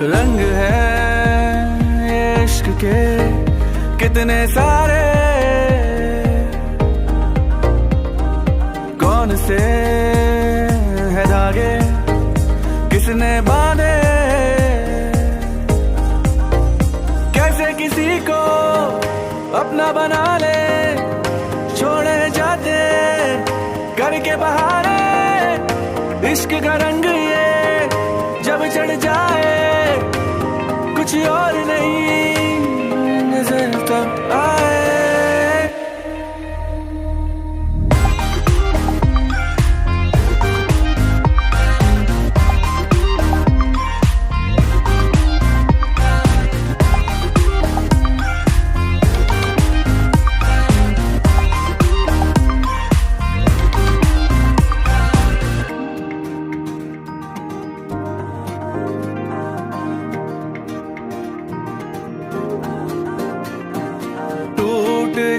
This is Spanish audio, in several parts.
रंग है ये इश्क के कितने सारे, कौन से है धागे किसने बांधे, कैसे किसी को अपना बना ले, छोड़े जाते करके बहाने, इश्क का रंग ये जब चढ़ जाए कुछ और नहीं नजर तब आए।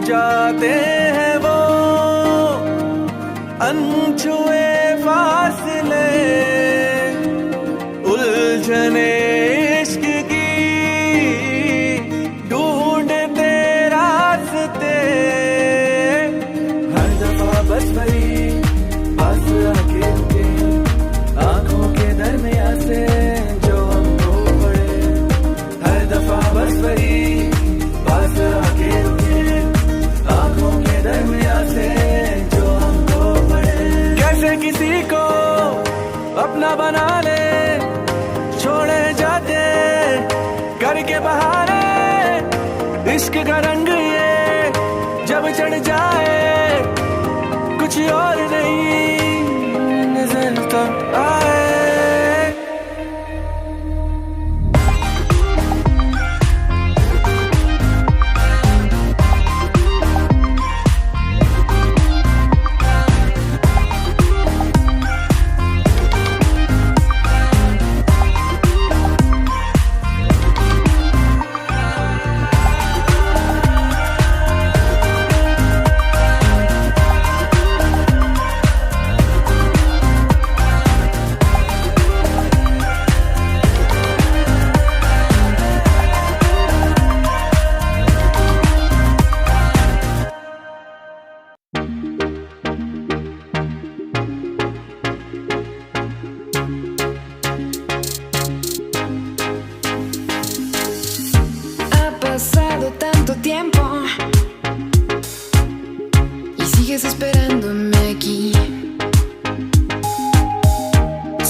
जाते हैं वो अनछुए फासले, उलझने इश्क की ढूंढते रास्ते, हर दफा बस वही पास आके रुके, आंखों के दरमियां से जो हमको पड़े, हर दफा बस वही पास आके रुके, आंखों के दरमियां से जो हमको पड़े, कैसे किसी को अपना बना ले, छोड़े जाते करके बहाने, इश्क का रंग ये जब चढ़ जाए कुछ और नहीं नजर तब आए। Esperándome aquí,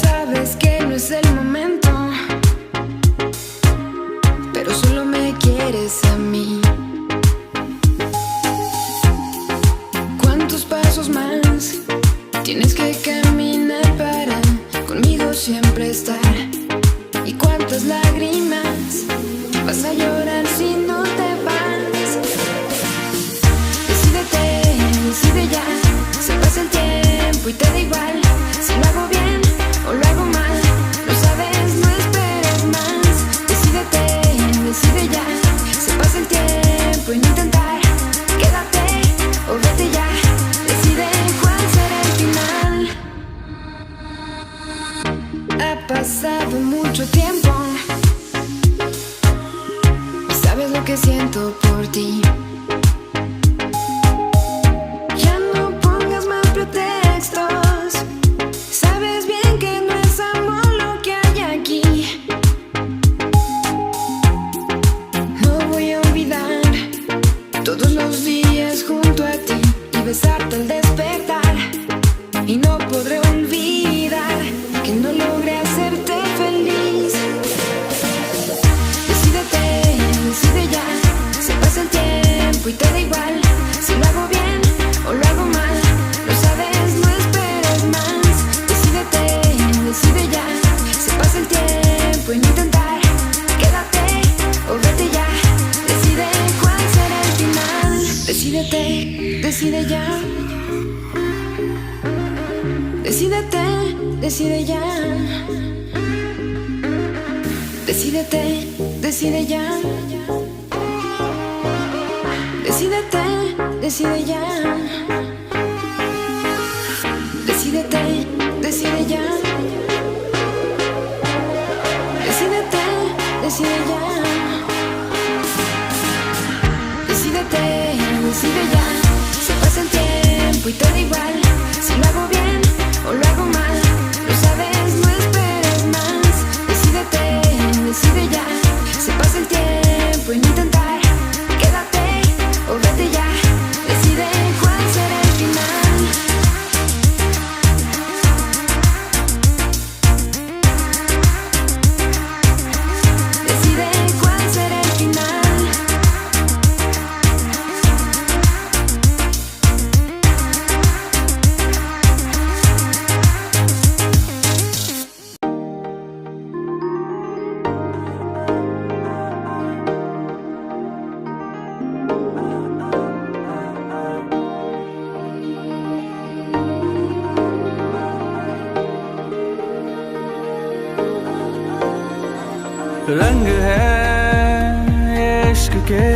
sabes que no es el momento, pero solo me quieres a mí. ¿Cuántos pasos más tienes que caminar para conmigo siempre estar? ¿Y cuántas lágrimas vas a llorar si no te vas? Decide ya, se pasa el tiempo y te da igual si lo hago bien o lo hago mal, lo sabes, no esperes más. Decide ya, se pasa el tiempo y no intentar, quédate o vete ya, decide cuál será el final. Ha pasado mucho tiempo y sabes lo que siento por ti. Sabes bien que no es amor lo que hay aquí. No voy a olvidar todos los días junto a ti y besarte al despertar. Y no podré olvidar que no logré hacerte feliz. Decide ya, se pasa el tiempo y te da igual si lo hago bien o lo hago mal, lo sabes, no esperes más. Decide ya, se pasa el tiempo y no intentar, quédate o vete ya, decide cuál será el final. Decide ya, decide ya, decide ya, decide ya, decide ya, decídete. रंग है इश्क के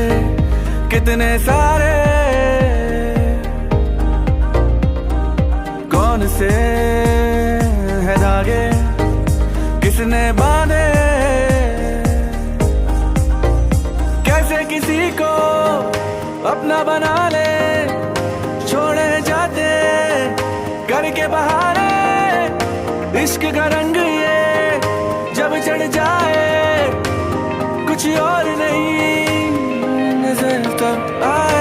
कितने सारे, कौन से है धागे किसने बांधे, कैसे किसी को अपना बना ले, छोड़े जाते करके बहाने। इश्क का रंग ये जब चढ़ जाए कुछ और नहीं नजर तब आए।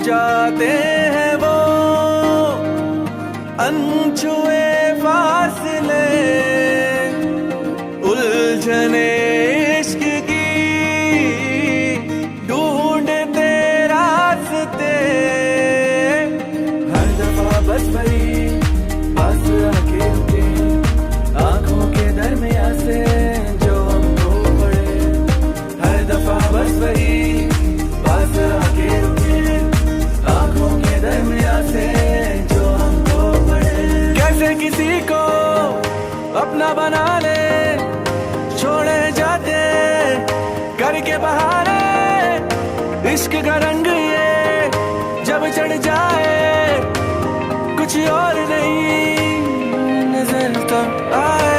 जाते हैं वो अनछुए फासले, उलझने इश्क की ढूंढते रास्ते। हर दफा बस वही पास आके रुके, आंखों के दरमियां से जो हमको पड़े। हर दफा बस वही पास आके रुके, से जो हमको पड़े। कैसे किसी को अपना बना ले, छोड़े जाते करके बहाने। इश्क का रंग ये जब चढ़ जाए कुछ और नहीं नजर तब आए।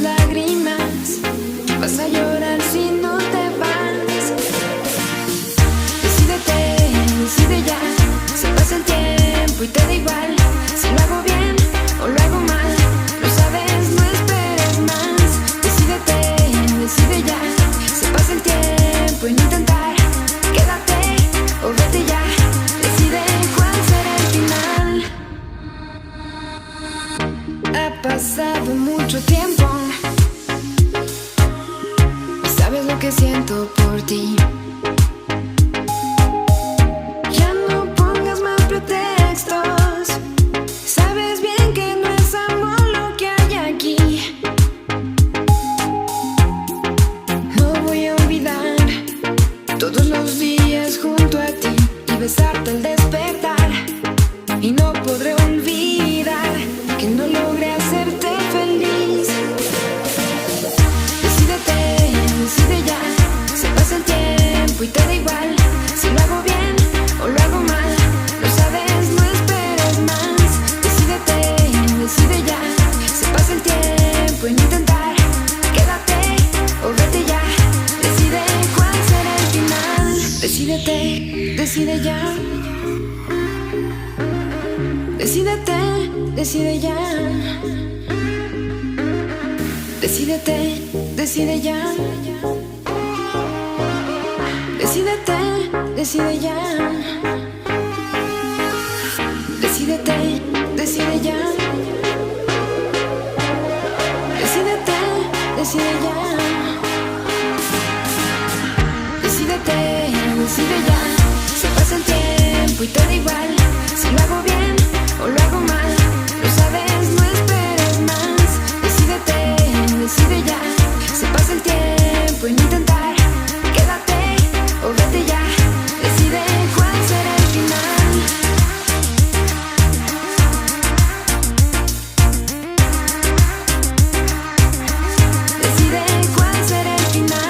lágrimas, vas a llorar si no te vas. Decídete, decide ya, se pasa el tiempo y te da igual. Si lo hago bien o lo hago mal, lo sabes, no esperes más. Decídete, decide ya, se pasa el tiempo y no intentar. Quédate o vete ya, decide cuál será el final. Ha pasado mucho tiempo, sabes lo que siento por ti. Ya no pongas más pretextos, sabes bien que no es amor lo que hay aquí. No voy a olvidar todos los días junto a ti y besarte al despertar. Y no podré olvidar que no logré hacerte feliz. Decídete, decide ya, se pasa el tiempo y te da igual. Si lo hago bien o lo hago mal, lo sabes, no esperes más. Decídete, decide ya, se pasa el tiempo y no intentar. Quédate o vete ya, decide cuál será el final. Decídete, decide ya. Decídete, decide ya. Decídete, decide ya. Decídete, decide ya. Decídete, decide ya. Decídete, decide ya. Decídete, decide ya. Se pasa el tiempo y te da igual. Si lo hago bien o lo hago mal, lo sabes, no esperes más. Decídete, decide ya, se pasa el tiempo y no intentar. Quédate o vete ya, decide cuál será el final. Decide cuál será el final.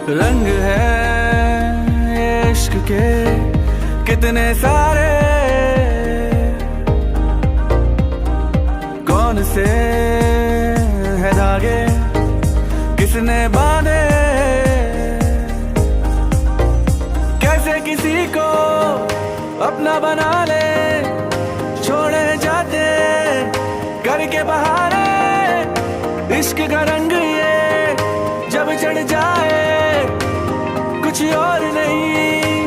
रंग है इश्क के कितने सारे, कौन से है धागे किसने बांधे, कैसे किसी को अपना बना ले, छोड़े जाते करके बहाने। इश्क का रंग ये जब चढ़ जाए कुछ और नहीं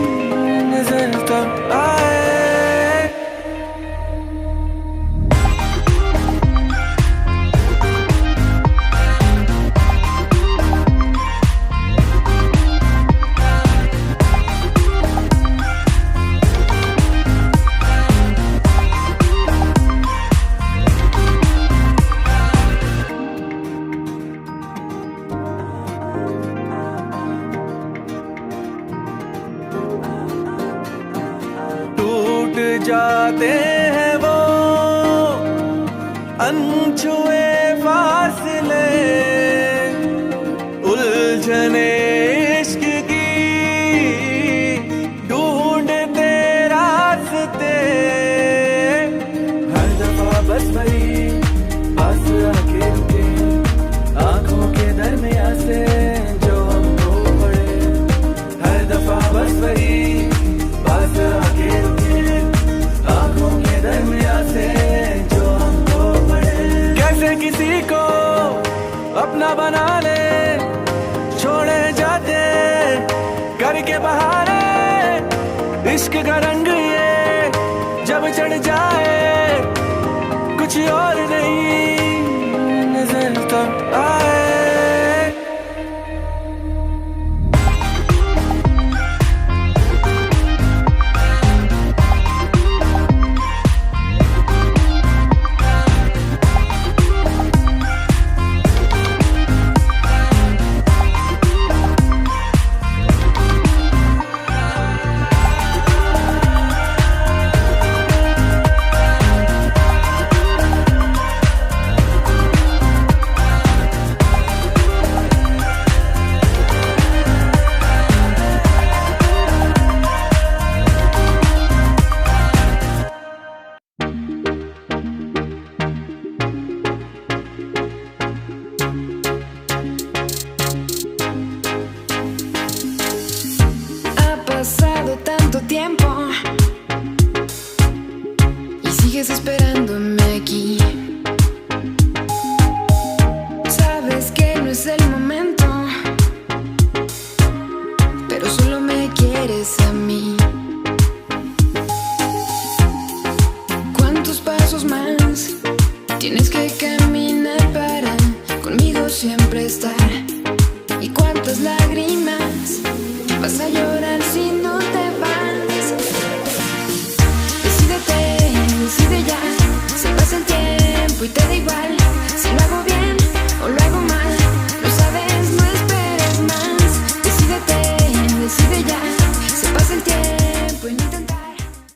नजर तब आए। जाते हैं वो अनछुए फासले, उलझने इश्क की ढूंढते रास्ते। हर दफा बस वही पास आके रुके, आंखों के दरमियां से जो हमको पड़े। हर दफा बस वही पास आके रुके, से जो हमको पड़े। कैसे किसी को अपना बना ले, छोड़े जाते करके बहाने। इश्क का रंग ये जब चढ़ जाए कुछ और नहीं नजर तब आए। lágrimas, vas a llorar si no te vas. Decide ya, se pasa el tiempo y te da igual. Si lo hago bien o lo hago mal, lo sabes, no esperes más. Decide ya, se pasa el tiempo.